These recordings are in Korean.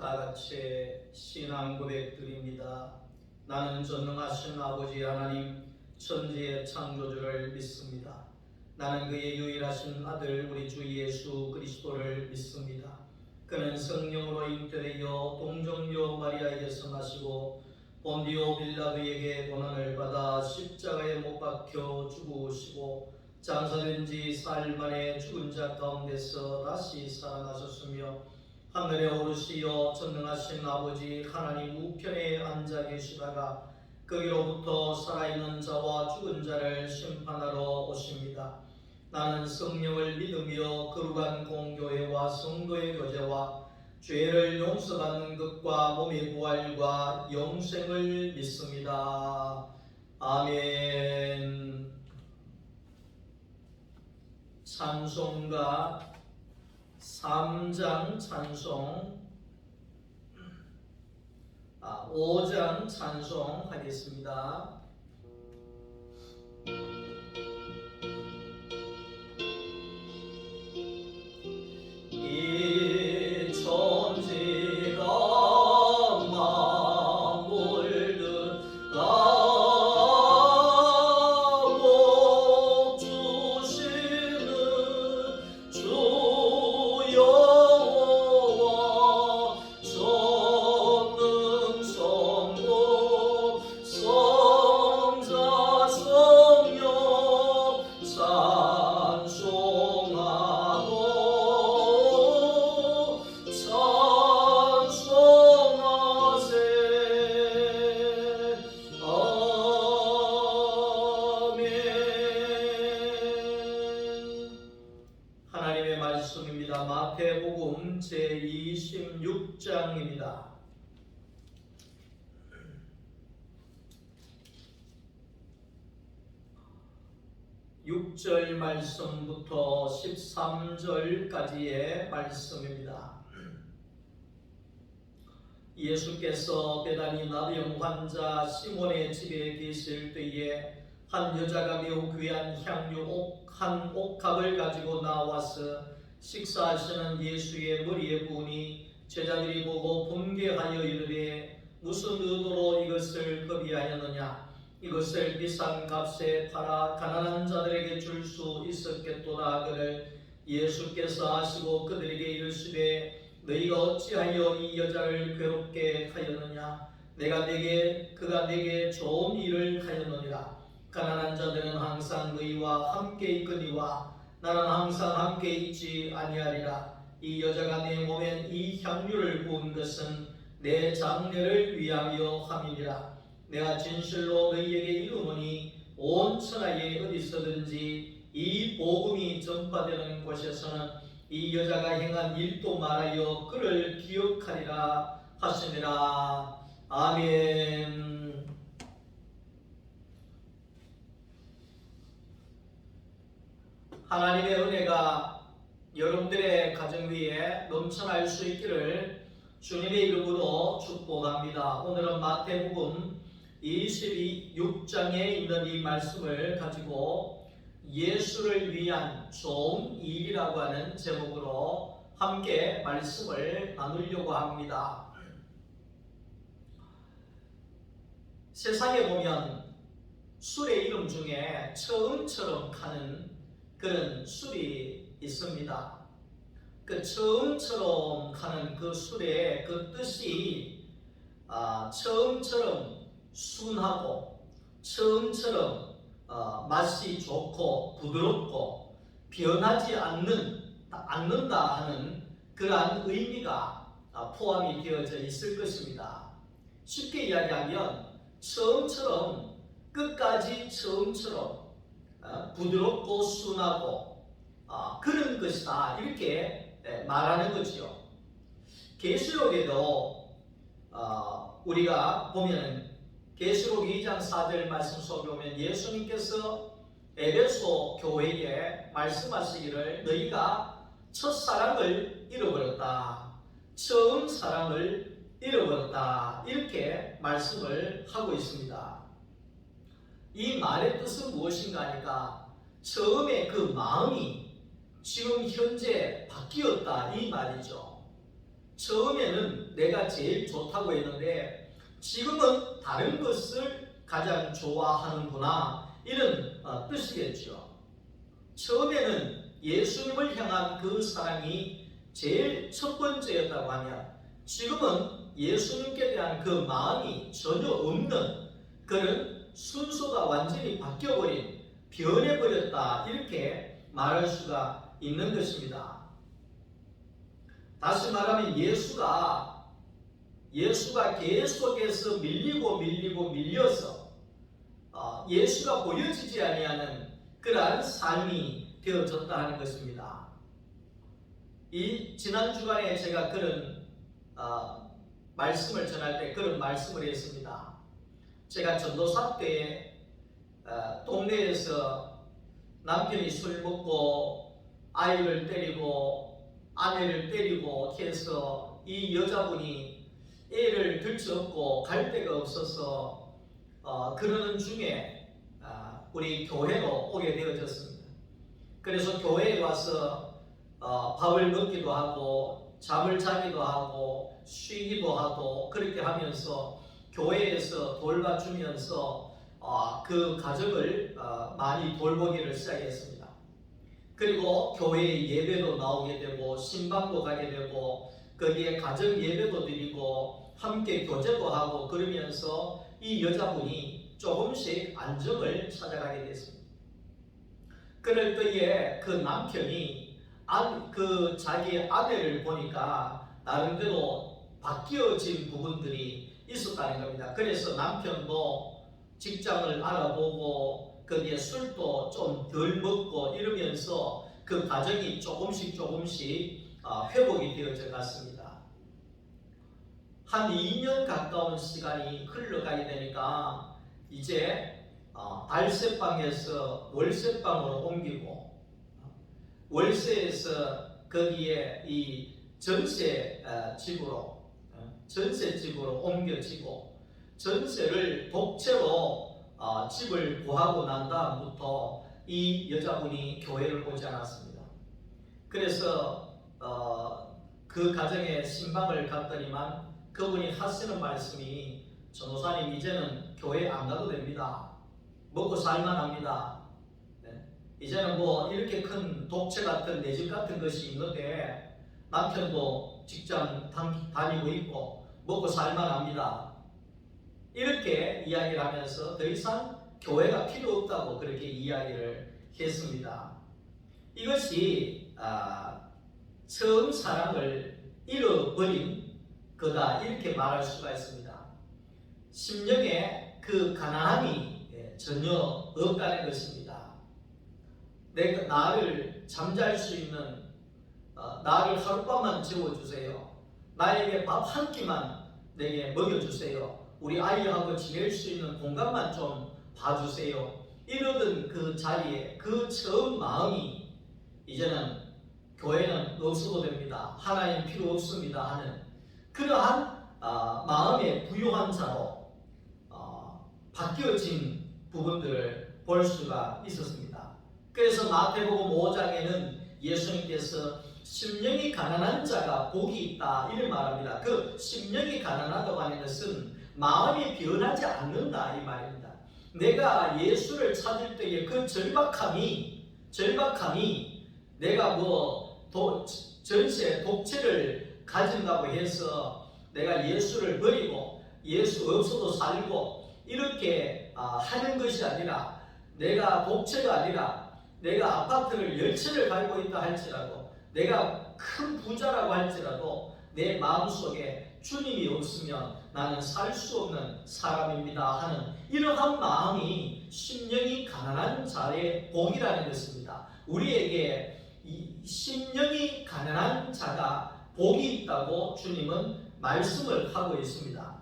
다 같이 신앙 고백 드립니다. 나는 전능하신 아버지 하나님 천지의 창조주를 믿습니다. 나는 그의 유일하신 아들 우리 주 예수 그리스도를 믿습니다. 그는 성령으로 잉태되어 동정녀 마리아에게서 나시고 본디오 빌라도에게 고난을 받아 십자가에 못 박혀 죽으시고 장사된 지 사흘 만에 죽은 자 가운데서 다시 살아나셨으며 하늘에 오르시어 전능하신 아버지 하나님 우편에 앉아 계시다가 거기로부터 살아있는 자와 죽은 자를 심판하러 오십니다. 나는 성령을 믿으며 거룩한 공교회와 성도의 교제와 죄를 용서받는 것과 몸의 부활과 영생을 믿습니다. 아멘. 찬송가 3장 찬송 5장 찬송하겠습니다. 이 천지가 만물들 복 주시는 주 여호와 전능 성부 성자 성령 찬송하고 찬송하세. 아멘. 하나님의 말씀입니다. 마태복음 제26장입니다. 6절 말씀부터 13절까지의 말씀입니다. 예수께서 베다니 나병 환자 시몬의 집에 계실 때에 한 여자가 매우 귀한 향유 한 옥합을 가지고 나와서 식사하시는 예수의 머리에 부으니 제자들이 보고 분개하여 이르되 무슨 의도로 이것을 급이하였느냐? 이것을 비싼 값에 팔아 가난한 자들에게 줄 수 있었겠도다 하거늘 예수께서 아시고 그들에게 이르시되 너희가 어찌하여 이 여자를 괴롭게 하였느냐? 그가 내게 좋은 일을 하였느니라. 가난한 자들은 항상 너희와 함께 있거니와 나는 항상 함께 있지 아니하리라. 이 여자가 내 몸엔 이 향유를 부은 것은 내 장례를 위하여 함이니라. 내가 진실로 너희에게 이르노니 온 천하에 어디서든지 이 복음이 전파되는 곳에서는 이 여자가 행한 일도 말하여 그를 기억하리라 하시니라. 아멘. 하나님의 은혜가 여러분들의 가정 위에 넘쳐날 수 있기를 주님의 이름으로 축복합니다. 오늘은 마태복음 26장에 있는 이 말씀을 가지고 예수를 위한 좋은 일이라고 하는 제목으로 함께 말씀을 나누려고 합니다. 세상에 보면 술의 이름 중에 처음처럼 가는 그런 술이 있습니다. 그 처음처럼 가는 그 술의 그 뜻이 처음처럼 순하고 처음처럼 맛이 좋고 부드럽고 변하지 않는다 하는 그러한 의미가 포함이 되어져 있을 것입니다. 쉽게 이야기하면 처음처럼 끝까지 처음처럼 부드럽고 순하고 그런 것이다 이렇게 말하는 거지요. 계시록에도 우리가 보면 계시록 2장 4절 말씀 속에 보면 예수님께서 에베소 교회에 말씀하시기를 너희가 첫사랑을 잃어버렸다. 처음 사랑을 잃어버렸다. 이렇게 말씀을 하고 있습니다. 이 말의 뜻은 무엇인가 하니까 처음에 그 마음이 지금 현재 바뀌었다 이 말이죠. 처음에는 내가 제일 좋다고 했는데 지금은 다른 것을 가장 좋아하는구나, 이런 뜻이겠죠. 처음에는 예수님을 향한 그 사랑이 제일 첫 번째였다고 하면 지금은 예수님께 대한 그 마음이 전혀 없는 그런 순서가 완전히 바뀌어버린, 변해버렸다, 이렇게 말할 수가 있는 것입니다. 다시 말하면 예수가 계속해서 밀려서 예수가 보여지지 아니하는 그러한 삶이 되어졌다 하는 것입니다. 이 지난 주간에 제가 그런 말씀을 전할 때 그런 말씀을 했습니다. 제가 전도사 때 동네에서 남편이 술 먹고 아이를 때리고 아내를 때리고 해서 이 여자분이 애를 들쳐업고 갈 데가 없어서 그러는 중에 우리 교회로 오게 되어졌습니다. 그래서 교회에 와서 밥을 먹기도 하고 잠을 자기도 하고 쉬기도 하고 그렇게 하면서 교회에서 돌봐주면서 그 가정을 많이 돌보기를 시작했습니다. 그리고 교회에 예배도 나오게 되고 신방도 가게 되고 거기에 가정 예배도 드리고 함께 교제도 하고 그러면서 이 여자분이 조금씩 안정을 찾아가게 됐습니다. 그럴 때에 그 남편이 자기 아내를 보니까 나름대로 바뀌어진 부분들이 있었다는 겁니다. 그래서 남편도 직장을 알아보고 거기에 술도 좀 덜 먹고 이러면서 그 가정이 조금씩 회복이 되어져 갔습니다. 한 2년 가까운 시간이 흘러가게 되니까 이제 달세방에서 월세방으로 옮기고 월세에서 거기에 이 전세집으로 옮겨지고 전세를 독채로 집을 구하고 난 다음부터 이 여자분이 교회를 오지 않았습니다. 그래서 그 가정에 신방을 갔더니만 그분이 하시는 말씀이 전도사님 이제는 교회 안 가도 됩니다. 먹고 살만합니다. 이제는 뭐 이렇게 큰 독채 같은 내 집 같은 것이 있는데 남편도 직장 다니고 있고 먹고 살만합니다. 이렇게 이야기를 하면서 더 이상 교회가 필요 없다고 그렇게 이야기를 했습니다. 이것이 처음 사랑을 잃어버린 거다, 이렇게 말할 수가 있습니다. 심령에 그 가난함이 전혀 없다는 것입니다. 내가 나를 잠잘 수 있는 나를 하룻밤만 재워주세요. 나에게 밥 한 끼만 내게 먹여주세요. 우리 아이하고 지낼 수 있는 공간만 좀 봐주세요. 이러던 그 자리에 그 처음 마음이 이제는 교회는 없어도 됩니다. 하나님 필요 없습니다 하는 그러한 마음의 부요한 자로 바뀌어진 부분들을 볼 수가 있었습니다. 그래서 마태복음 5장에는 예수님께서 심령이 가난한 자가 복이 있다, 이를 말합니다. 그 심령이 가난하다고 하는 것은 마음이 변하지 않는다, 이 말입니다. 내가 예수를 찾을 때의 그 절박함이 내가 전세 독채를 가진다고 해서 내가 예수를 버리고 예수 없어도 살고 이렇게 하는 것이 아니라, 내가 독채가 아니라 내가 아파트를 10채를 갖고 있다 할지라도, 내가 큰 부자라고 할지라도 내 마음속에 주님이 없으면 나는 살 수 없는 사람입니다 하는 이러한 마음이 심령이 가난한 자의 복이라는 것입니다. 우리에게 이 심령이 가난한 자가 복이 있다고 주님은 말씀을 하고 있습니다.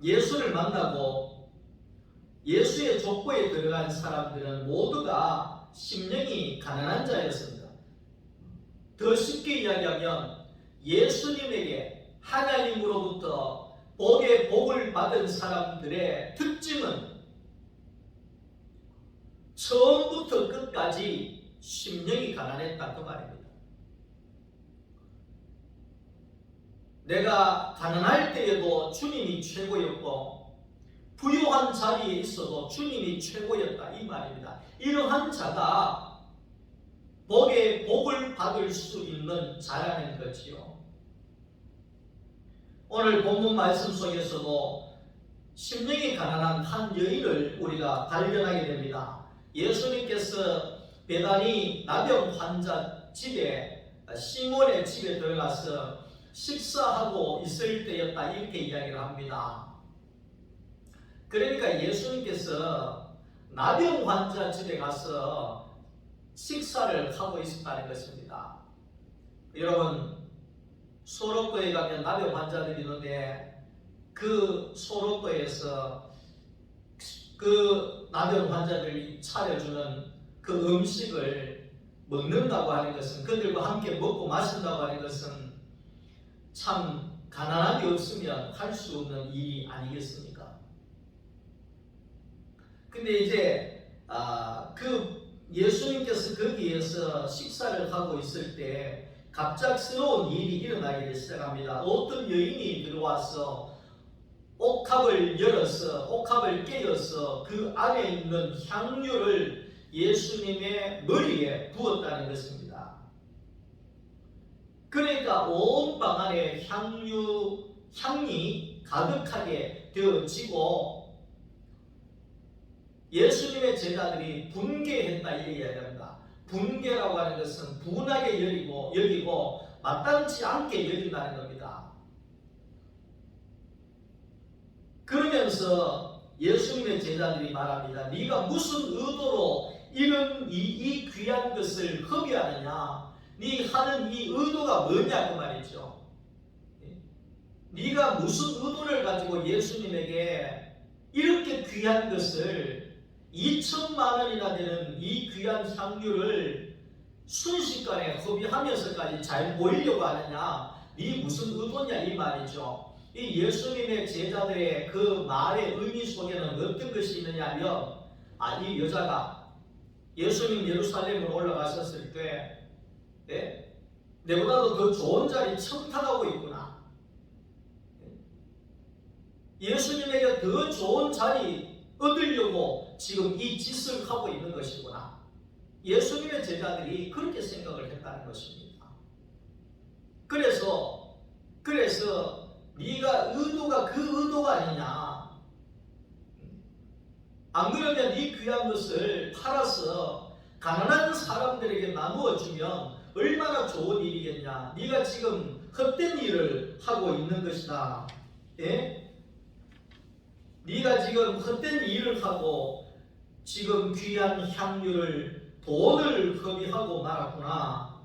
예수를 만나고 예수의 족보에 들어간 사람들은 모두가 심령이 가난한 자였습니다. 더 쉽게 이야기하면 예수님에게 하나님으로부터 복의 복을 받은 사람들의 특징은 처음부터 끝까지 심령이 가난했다, 그 말입니다. 내가 가난할 때에도 주님이 최고였고 부유한 자리에 있어도 주님이 최고였다 이 말입니다. 이러한 자가 복의 복을 받을 수 있는 자라는 거지요. 오늘 본문 말씀 속에서도 심령이 가난한 한 여인을 우리가 발견하게 됩니다. 예수님께서 베다니 나병 환자 집에 시몬의 집에 들어가서 식사하고 있을 때였다 이렇게 이야기를 합니다. 그러니까 예수님께서 나병 환자 집에 가서 식사를 하고 있었다는 것입니다. 여러분 소로토에 가면 나병 환자들이 있는데 그 소로토에서 그 나병 환자들이 차려주는 그 음식을 먹는다고 하는 것은 그들과 함께 먹고 마신다고 하는 것은 참 가난함이 없으면 할 수 없는 일이 아니겠습니까? 근데 이제 그 예수님께서 거기에서 식사를 하고 있을 때 갑작스러운 일이 일어나기 시작합니다. 어떤 여인이 들어와서 옥합을 열어서 옥합을 깨어서 그 안에 있는 향유를 예수님의 머리에 부었다는 것입니다. 그러니까 온 방 안에 향이 가득하게 되어지고 예수님의 제자들이 분개했다 이렇게 이야기합니다. 분개라고 하는 것은 분하게 여기고 마땅치 않게 여긴다는 겁니다. 그러면서 예수님의 제자들이 말합니다. 네가 무슨 의도로 이런 이 귀한 것을 허비하느냐? 네 하는 이 의도가 뭐냐고 말이죠. 네가 무슨 의도를 가지고 예수님에게 이렇게 귀한 것을 2천만 원이나 되는 이 귀한 향유를 순식간에 허비하면서까지 잘 보이려고 하느냐? 네 무슨 의도냐 이 말이죠. 이 예수님의 제자들의 그 말의 의미 속에는 어떤 것이 있느냐면 이 여자가 예수님 예루살렘으로 올라가셨을 때 내보다도 더 좋은 자리 청탁하고 있구나. 예수님에게 더 좋은 자리 얻으려고 지금 이 짓을 하고 있는 것이구나. 예수님의 제자들이 그렇게 생각을 했다는 것입니다. 그래서 네가 의도가 그 의도가 아니냐. 안 그러면 이 귀한 것을 팔아서 가난한 사람들에게 나누어 주면 얼마나 좋은 일이겠냐. 네가 지금 헛된 일을 하고 있는 것이다. 네가 지금 헛된 일을 하고 지금 귀한 향유를 돈을 허비하고 말았구나.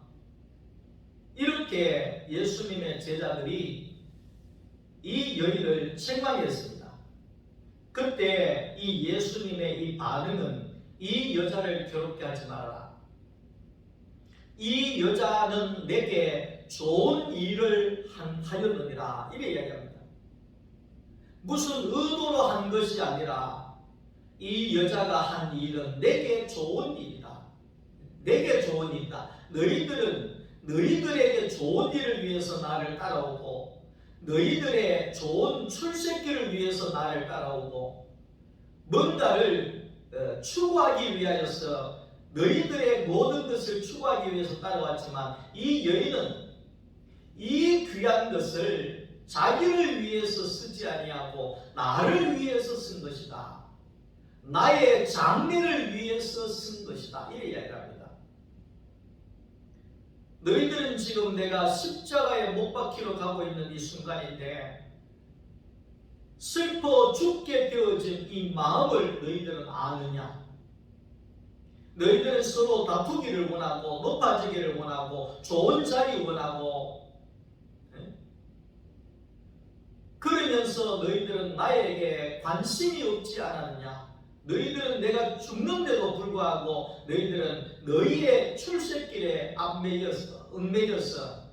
이렇게 예수님의 제자들이 이 여인을 책망했습니다. 그때 이 예수님의 이 반응은 이 여자를 괴롭게 하지 말아라. 이 여자는 내게 좋은 일을 하였느니라. 이렇게 이야기합니다. 무슨 의도로 한 것이 아니라 이 여자가 한 일은 내게 좋은 일이다. 내게 좋은 일이다. 너희들에게 좋은 일을 위해서 나를 따라오고 너희들의 좋은 출세길을 위해서 나를 따라오고 뭔가를 추구하기 위하여서 너희들의 모든 것을 추구하기 위해서 따라왔지만 이 여인은 이 귀한 것을 자기를 위해서 쓰지 아니하고 나를 위해서 쓴 것이다. 나의 장래를 위해서 쓴 것이다. 이렇게 이야기합니다. 너희들은 지금 내가 십자가에 못 박히러 가고 있는 이 순간인데 슬퍼 죽게 되어진 이 마음을 너희들은 아느냐? 너희들은 서로 다투기를 원하고 높아지기를 원하고 좋은 자리 원하고 그러면서 너희들은 나에게 관심이 없지 않았느냐? 너희들은 내가 죽는데도 불구하고 너희들은 너희의 출세길에 얽매여서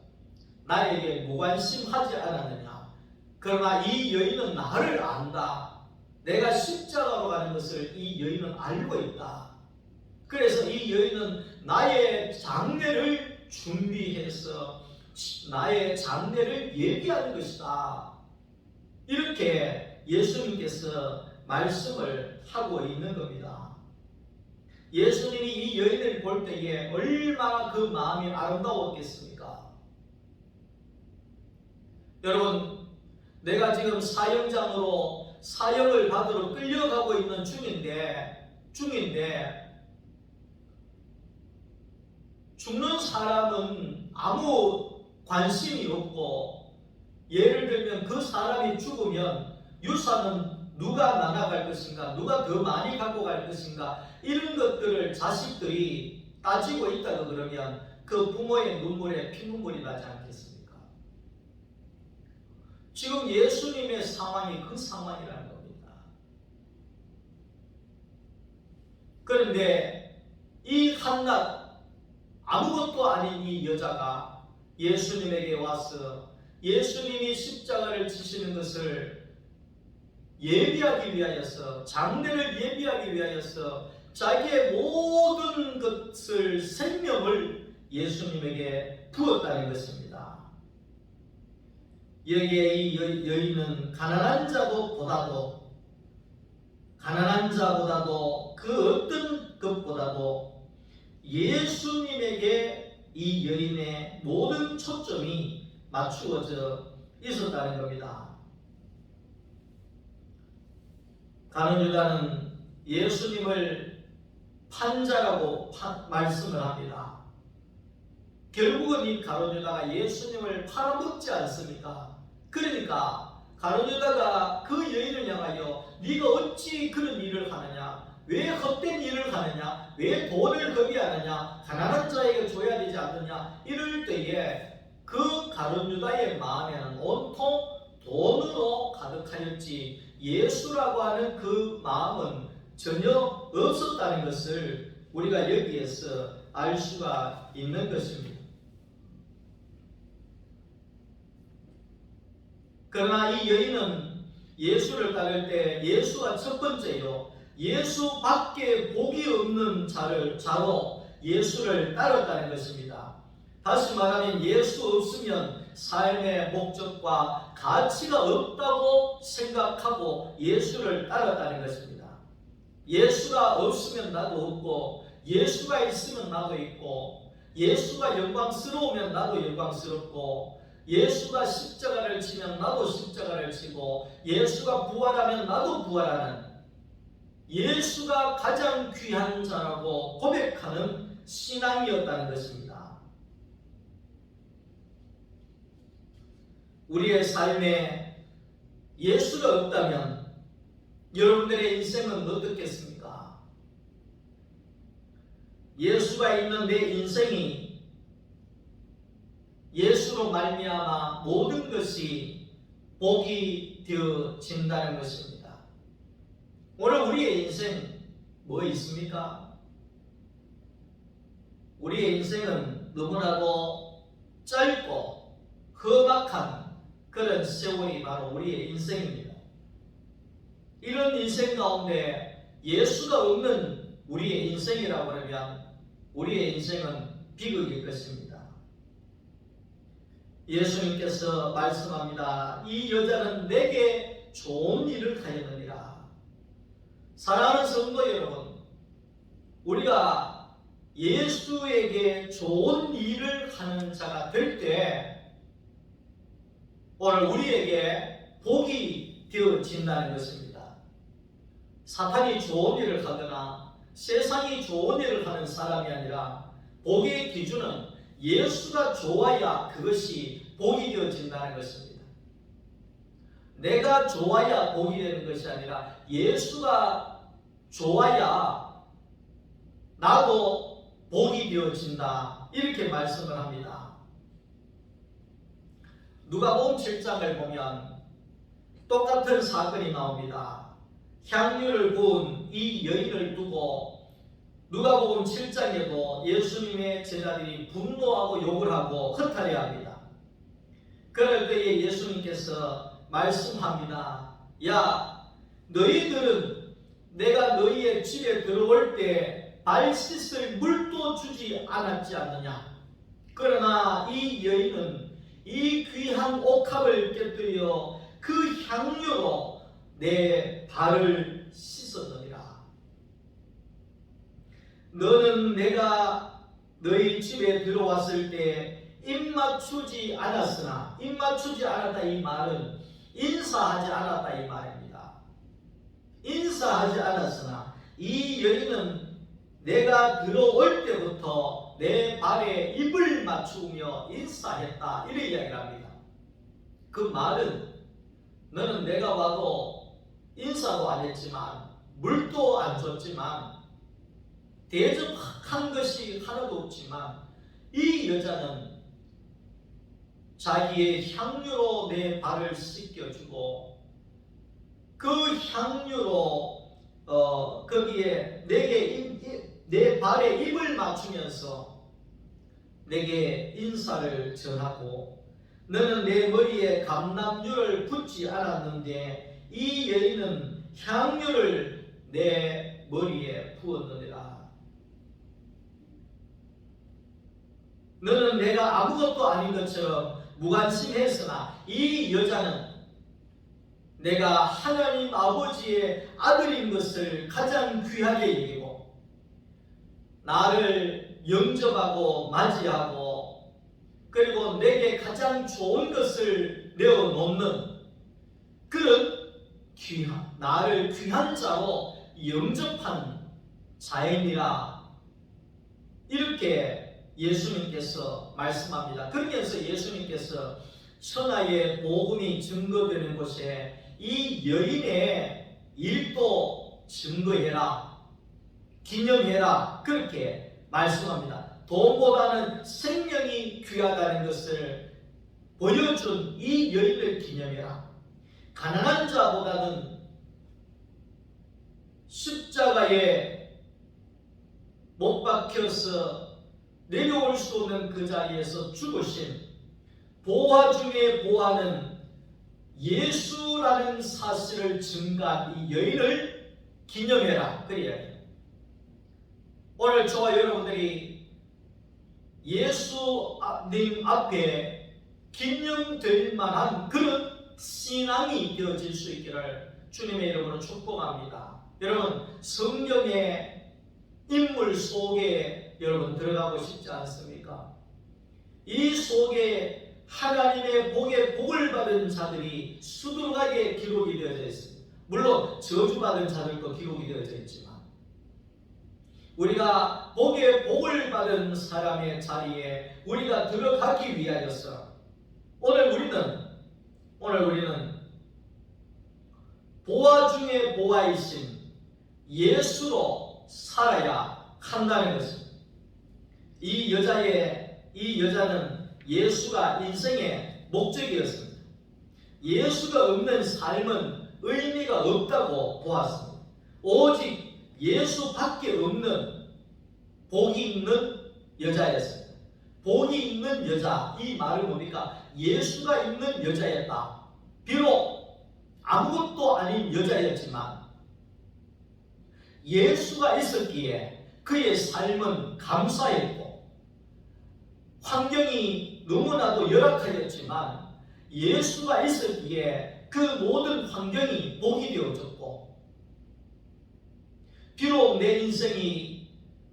나에게 무관심하지 않았느냐? 그러나 이 여인은 나를 안다. 내가 십자가로 가는 것을 이 여인은 알고 있다. 그래서 이 여인은 나의 장례를 준비해서 나의 장래를 예비하는 것이다. 이렇게 예수님께서 말씀을 하고 있는 겁니다. 예수님이 이 여인을 볼 때에 얼마나 그 마음이 아름다웠겠습니까? 여러분, 내가 지금 사형장으로 사형을 받으러 끌려가고 있는 중인데 죽는 사람은 아무 관심이 없고, 예를 들면 그 사람이 죽으면 유산은 누가 나눠갈 것인가, 누가 더 많이 갖고 갈 것인가, 이런 것들을 자식들이 따지고 있다고 그러면 그 부모의 눈물에 피눈물이 나지 않겠습니까? 지금 예수님의 상황이 그 상황이라는 겁니다. 그런데 이 한낱 아무것도 아닌 이 여자가 예수님에게 와서 예수님이 십자가를 지시는 것을 예비하기 위하여서, 장래를 예비하기 위하여서 자기의 모든 것을, 생명을 예수님에게 부었다는 것입니다. 여기에 이 여인은 가난한 자보다도 그 어떤 것보다도 예수님에게 이 여인의 모든 초점이 맞추어져 있었다는 겁니다. 가룟 유다는 예수님을 판자라고 말씀을 합니다. 결국은 이 가룟 유다가 예수님을 팔아먹지 않습니까? 그러니까 가룟 유다가 그 여인을 향하여 네가 어찌 그런 일을 하느냐, 왜 헛된 일을 하느냐, 왜 돈을 거비하느냐, 가난한 자에게 줘야 되지 않느냐, 이럴 때에 그 가룟 유다의 마음에는 온통 돈으로 가득하였지 예수라고 하는 그 마음은 전혀 없었다는 것을 우리가 여기에서 알 수가 있는 것입니다. 그러나 이 여인은 예수를 따를 때 예수가 첫 번째요, 예수밖에 복이 없는 자로 예수를 따랐다는 것입니다. 다시 말하면 예수 없으면 삶의 목적과 가치가 없다고 생각하고 예수를 따랐다는 것입니다. 예수가 없으면 나도 없고, 예수가 있으면 나도 있고, 예수가 영광스러우면 나도 영광스럽고, 예수가 십자가를 지면 나도 십자가를 지고, 예수가 부활하면 나도 부활하는, 예수가 가장 귀한 자라고 고백하는 신앙이었다는 것입니다. 우리의 삶에 예수가 없다면 여러분들의 인생은 어떻겠습니까? 예수가 있는 내 인생이 예수로 말미암아 모든 것이 복이 되어진다는 것입니다. 오늘 우리의 인생 뭐 있습니까? 우리의 인생은 너무나도 짧고 험악한 그런 세월이 바로 우리의 인생입니다. 이런 인생 가운데 예수가 없는 우리의 인생이라고 하면 우리의 인생은 비극일 것입니다. 예수님께서 말씀합니다. 이 여자는 내게 좋은 일을 하였느니라. 사랑하는 성도 여러분, 우리가 예수에게 좋은 일을 하는 자가 될 때 오늘 우리에게 복이 되어진다는 것입니다. 사탄이 좋은 일을 하거나 세상이 좋은 일을 하는 사람이 아니라 복의 기준은 예수가 좋아야 그것이 복이 되어진다는 것입니다. 내가 좋아야 복이 되는 것이 아니라 예수가 좋아야 나도 복이 되어진다, 이렇게 말씀을 합니다. 누가복음 7장을 보면 똑같은 사건이 나옵니다. 향유를 부은 이 여인을 두고 누가복음 7장에도 예수님의 제자들이 분노하고 욕을 하고 허탈해합니다. 그럴 때에 예수님께서 말씀합니다. 야, 너희들은 내가 너희의 집에 들어올 때 발 씻을 물도 주지 않았지 않느냐? 그러나 이 여인은 이 귀한 옥합을 깨뜨려 그 향유로 내 발을 씻었느니라. 너는 내가 너희 집에 들어왔을 때 입맞추지 않았으나, 입맞추지 않았다 이 말은 인사하지 않았다 이 말입니다. 인사하지 않았으나 이 여인은 내가 들어올 때부터 내 발에 입을 맞추며 인사했다, 이런 이야기를 합니다. 그 말은 너는 내가 와도 인사도 안 했지만 물도 안 줬지만 대접한 것이 하나도 없지만 이 여자는 자기의 향유로 내 발을 씻겨주고 그 향유로 거기에 내 발에 입을 맞추면서 내게 인사를 전하고, 너는 내 머리에 감람유를 붓지 않았는데 이 여인은 향유를 내 머리에 부었느니라. 너는 내가 아무것도 아닌 것처럼 무관심했으나 이 여자는 내가 하나님 아버지의 아들인 것을 가장 귀하게 여기고 나를 영접하고 맞이하고 그리고 내게 가장 좋은 것을 내어놓는 그런 나를 귀한 자로 영접한 자인이라, 이렇게 예수님께서 말씀합니다. 그러면서 예수님께서 천하의 복음이 증거되는 곳에 이 여인의 일도 증거해라, 기념해라, 그렇게 말씀합니다. 돈보다는 생명이 귀하다는 것을 보여준 이 여인을 기념해라. 가난한 자보다는 십자가에 못 박혀서 내려올 수 없는 그 자리에서 죽으신 보화 중에 보화는 예수라는 사실을 증거한 이 여인을 기념해라, 그래야 해요. 오늘 저와 여러분들이 예수님 앞에 기념될 만한 그런 신앙이 되어질 수 있기를 주님의 이름으로 축복합니다. 여러분, 성경의 인물 속에 여러분 들어가고 싶지 않습니까? 이 속에 하나님의 복을 받은 자들이 수두룩하게 기록이 되어져 있습니다. 물론 저주받은 자들도 기록이 되어져 있지만 우리가 복을 받은 사람의 자리에 우리가 들어가기 위하여서 오늘 우리는 보화 중에 보화이신 예수로 살아야 한다는 것입니다. 이 여자는 예수가 인생의 목적이었습니다. 예수가 없는 삶은 의미가 없다고 보았습니다. 오직 예수밖에 없는 복이 있는 여자였습니다. 복이 있는 여자, 이 말을 보니까 예수가 있는 여자였다. 비록 아무것도 아닌 여자였지만 예수가 있었기에 그의 삶은 감사했고 환경이 너무나도 열악하였지만 예수가 있었기에 그 모든 환경이 복이 되어졌고, 비록 내 인생이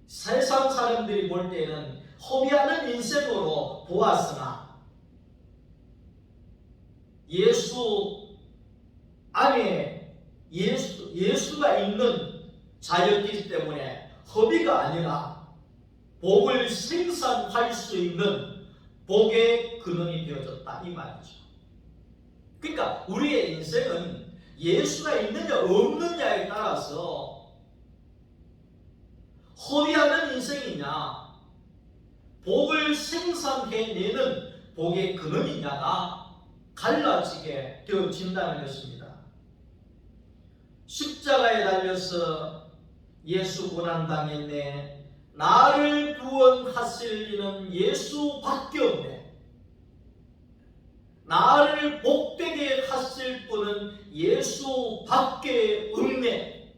세상 사람들이 볼 때는 허비하는 인생으로 보았으나 예수 안에 예수가 있는 자였기 때문에 허비가 아니라 복을 생산할 수 있는 복의 근원이 되어졌다, 이 말이죠. 그러니까 우리의 인생은 예수가 있느냐 없느냐에 따라서 허비하는 인생이냐 복을 생산해내는 복의 근원이냐가 갈라지게 되어진다는 것입니다. 십자가에 달려서 예수 고난당했네, 나를 구원하실 이는 예수밖에 없네, 나를 복되게 하실 분은 예수밖에 없네,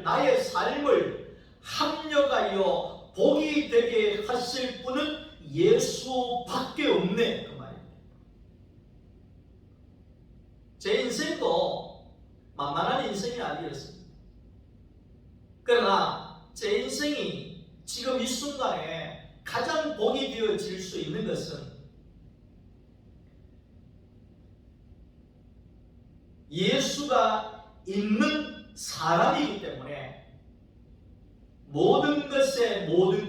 나의 삶을 합력하여 복이 되게 하실 분은 예수밖에 없네, 그 말입니다. 제 인생도 만만한 인생이 아니었습니다. 그러나 제 인생이 지금 이 순간에 가장 복이 되어질 수 있는 것은 예수가 있는 사람이기 때문에 모든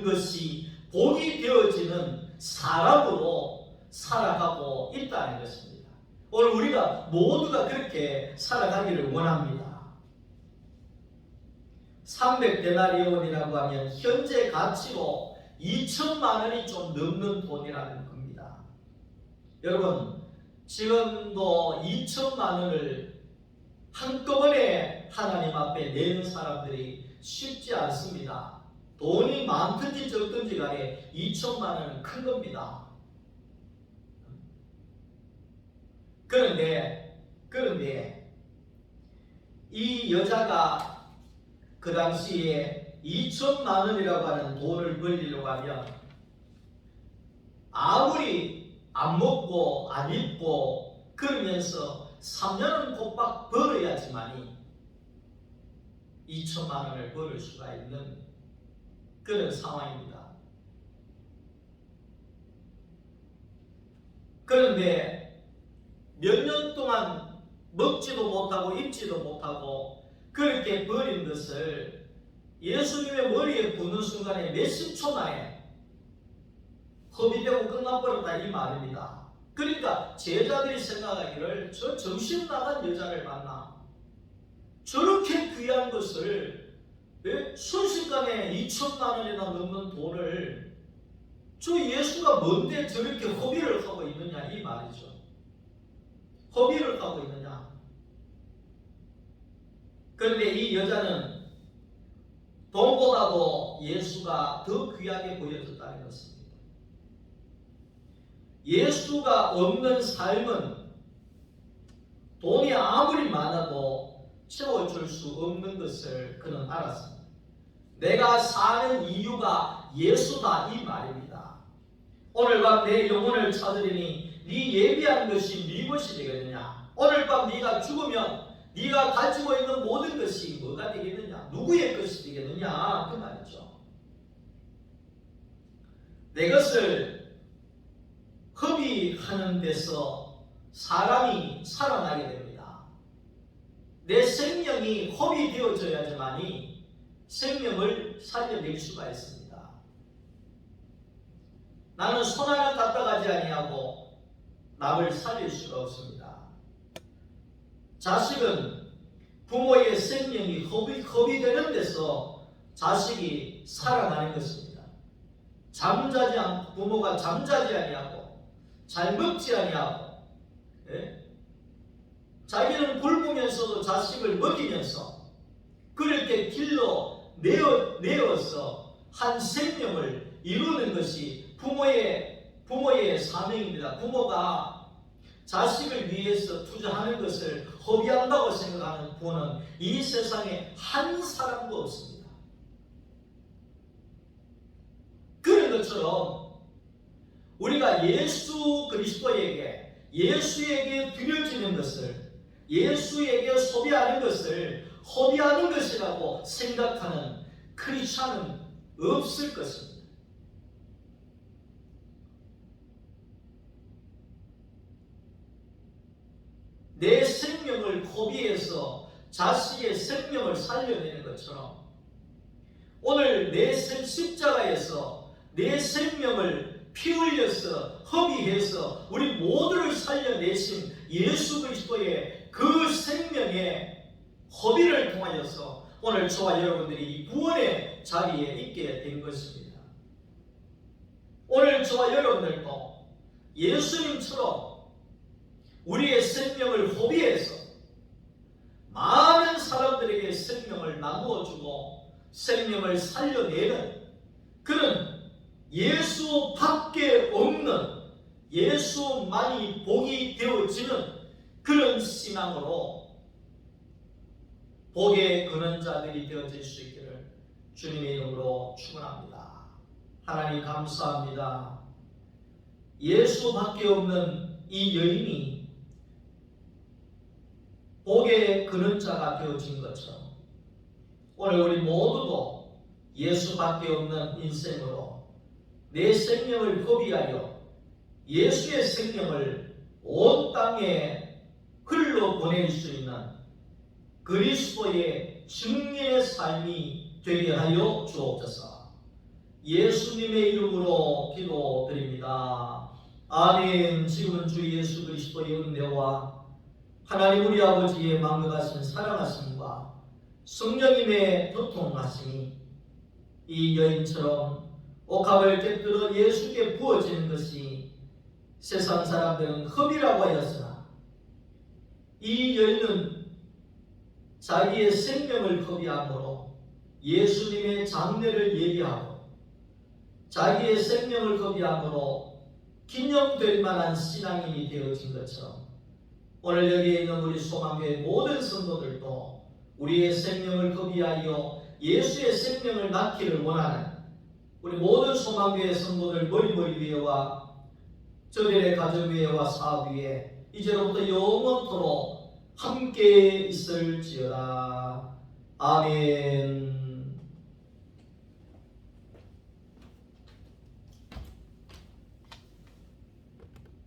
것이 복이 되어지는 사람으로 살아가고 있다는 것입니다. 오늘 우리가 모두가 그렇게 살아가기를 원합니다. 300데나리온이라고 하면 현재 가치로 2천만 원이 좀 넘는 돈이라는 겁니다. 여러분, 지금도 2천만 원을 한꺼번에 하나님 앞에 내는 사람들이 쉽지 않습니다. 돈이 많든지 적든지 간에 2천만 원은 큰 겁니다. 그런데 이 여자가 그 당시에 2천만 원이라고 하는 돈을 벌리려고 하면 아무리 안 먹고 안 입고 그러면서 3년은 꼭박 벌어야지만이 2천만 원을 벌을 수가 있는 그런 상황입니다. 그런데 몇 년 동안 먹지도 못하고 입지도 못하고 그렇게 버린 것을 예수님의 머리에 부는 순간에 몇십 초 만에 허비되고 끝나버렸다 이 말입니다. 그러니까 제자들이 생각하기를 저 정신 나간 여자를 만나 저렇게 귀한 것을 순식간에 2천만 원이나 넘는 돈을 저 예수가 뭔데 저렇게 허비를 하고 있느냐 이 말이죠. 허비를 하고 있느냐. 그런데 이 여자는 돈보다도 예수가 더 귀하게 보여졌다는 것입니다. 예수가 없는 삶은 돈이 아무리 많아도 채워줄 수 없는 것을 그는 알았습니다. 내가 사는 이유가 예수다 이 말입니다. 오늘 밤 내 영혼을 찾으리니 네 예비한 것이 무엇이 되겠느냐. 오늘 밤 네가 죽으면 네가 가지고 있는 모든 것이 뭐가 되겠느냐. 누구의 것이 되겠느냐 그 말이죠. 내 것을 허비하는 데서 사람이 살아나게 됩니다. 내 생명이 허비되어져야지만이 생명을 살려낼 수가 있습니다. 나는 손 하나 갖다 가지 아니하고 남을 살릴 수가 없습니다. 자식은 부모의 생명이 허비되는 데서 자식이 살아나는 것입니다. 부모가 잠자지 아니하고 잘 먹지 아니하고 자기는 굶으면서도 자식을 먹이면서 그렇게 길로 내어서 한 생명을 이루는 것이 부모의 사명입니다. 부모가 자식을 위해서 투자하는 것을 허비한다고 생각하는 부모는 이 세상에 한 사람도 없습니다. 그런 것처럼 우리가 예수 그리스도에게 예수에게 드려지는 것을 예수에게 소비하는 것을 허비하는 것이라고 생각하는 크리스찬은 없을 것입니다. 내 생명을 허비해서 자식의 생명을 살려내는 것처럼 오늘 내 십자가에서 내 생명을 피 흘려서 허비해서 우리 모두를 살려내신 예수 그리스도의 그 생명의 허비를 통하여서 오늘 저와 여러분들이 이 구원의 자리에 있게 된 것입니다. 오늘 저와 여러분들도 예수님처럼 우리의 생명을 허비해서 많은 사람들에게 생명을 나누어주고 생명을 살려내는 그런 예수밖에 없는 예수만이 복이 되어지는 그런 신앙으로 복의 근원자들이 되어질 수 있기를 주님의 이름으로 축원합니다. 하나님 감사합니다. 예수밖에 없는 이 여인이 복의 근원자가 되어진 것처럼 오늘 우리 모두도 예수밖에 없는 인생으로 내 생명을 허비하여 예수의 생명을 온 땅에 흘러보낼 수 있는 그리스도의 증인의 삶이 되게 하여 주옵소서. 예수님의 이름으로 기도드립니다. 아멘. 지금은 주 예수 그리스도의 은혜와 하나님 우리 아버지의 만극하신 사랑하심과 성령님의 교통하심이 이 여인처럼 옥합을 깨뜨려 예수께 부어지는 것이 세상 사람들은 흡이라고 하였으나 이 여인은 자기의 생명을 허비함으로 예수님의 장례를 예비하고 자기의 생명을 허비함으로 기념될 만한 신앙인이 되어진 것처럼 오늘 여기에 있는 우리 소망교회 모든 성도들도 우리의 생명을 허비하여 예수의 생명을 낳기를 원하는 우리 모든 소망교회 성도들 머리 위에와 저들의 가정 위에와 사업 위에 이제로부터 영원토록 함께 있을지어다. 아멘.